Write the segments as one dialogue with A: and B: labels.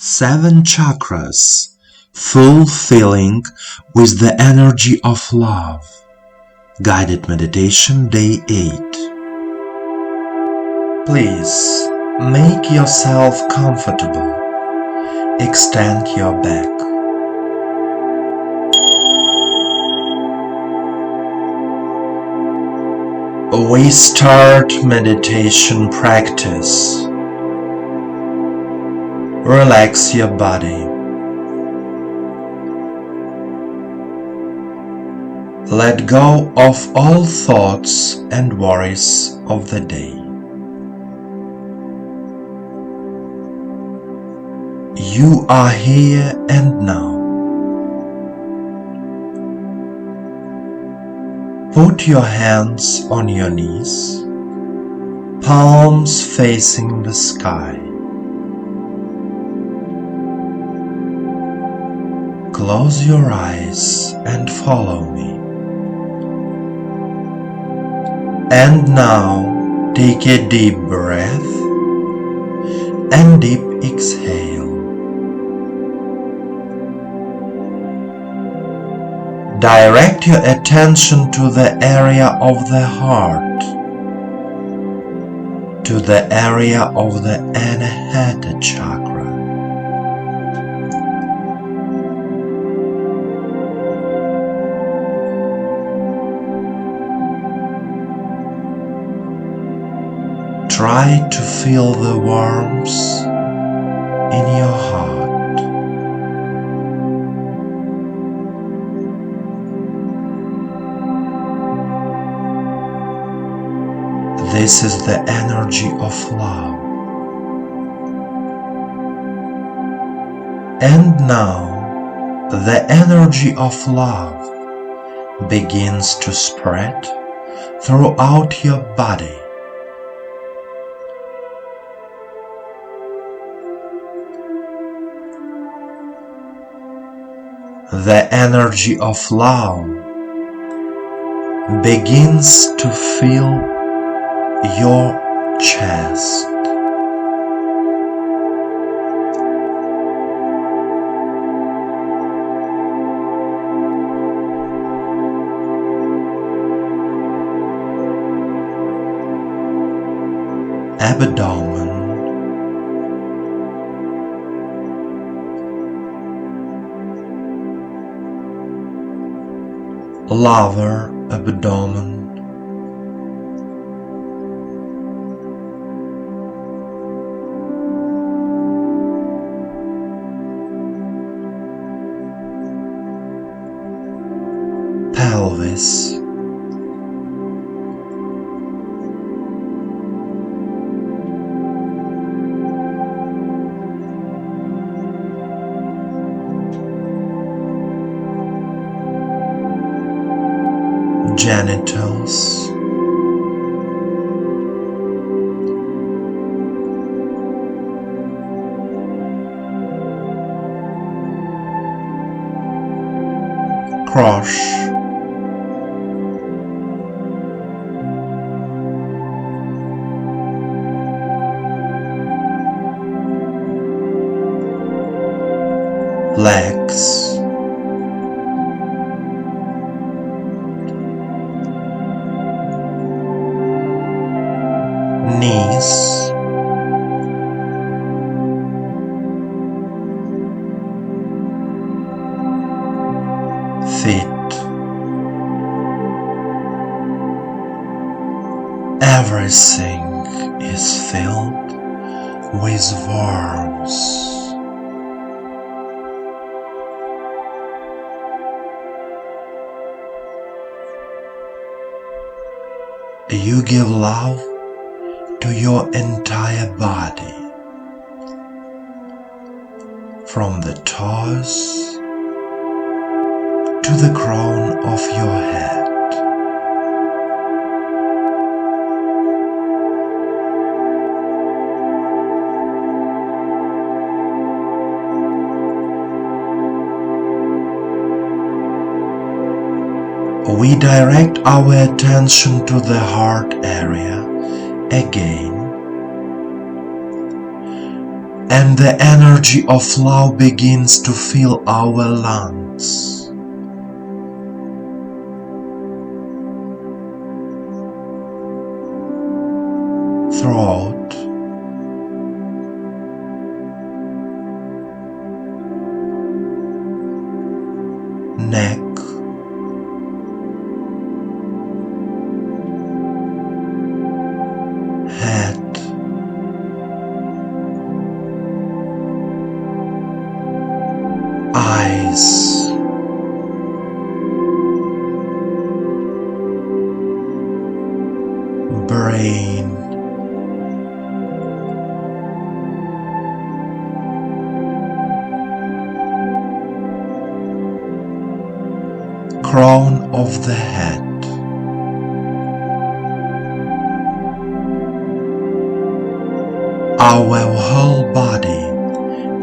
A: 7 chakras, fulfilling with the energy of love. Guided meditation day 8. Please make yourself comfortable. Extend your back. We start meditation practice. Relax your body. Let go of all thoughts and worries of the day. You are here and now. Put your hands on your knees, palms facing the sky. Close your eyes and follow me. And now take a deep breath and deep exhale. Direct your attention to the area of the heart, to the area of the Anahata chakra. Try to feel the warmth in your heart. This is the energy of love. And now the energy of love begins to spread throughout your body. The energy of love begins to fill your chest. Abdomen, lower abdomen, pelvis, genitals, crotch, legs, knees, feet. Everything is filled with warmth. You give love to your entire body, from the toes to the crown of your head. We direct our attention to the heart area again and the energy of love begins to fill our lungs. Throat, neck, head, eyes, brain, crown of the head, our whole body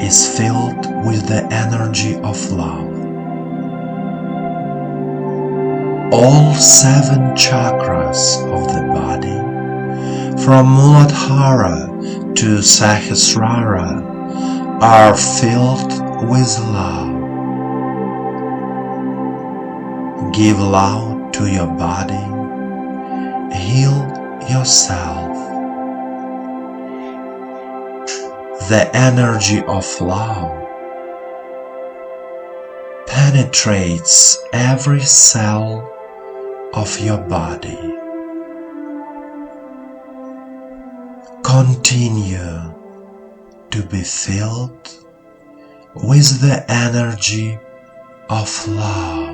A: is filled with the energy of love. All 7 chakras of the body, from Muladhara to Sahasrara, are filled with love. Give love to your body, heal yourself. The energy of love penetrates every cell of your body. Continue to be filled with the energy of love.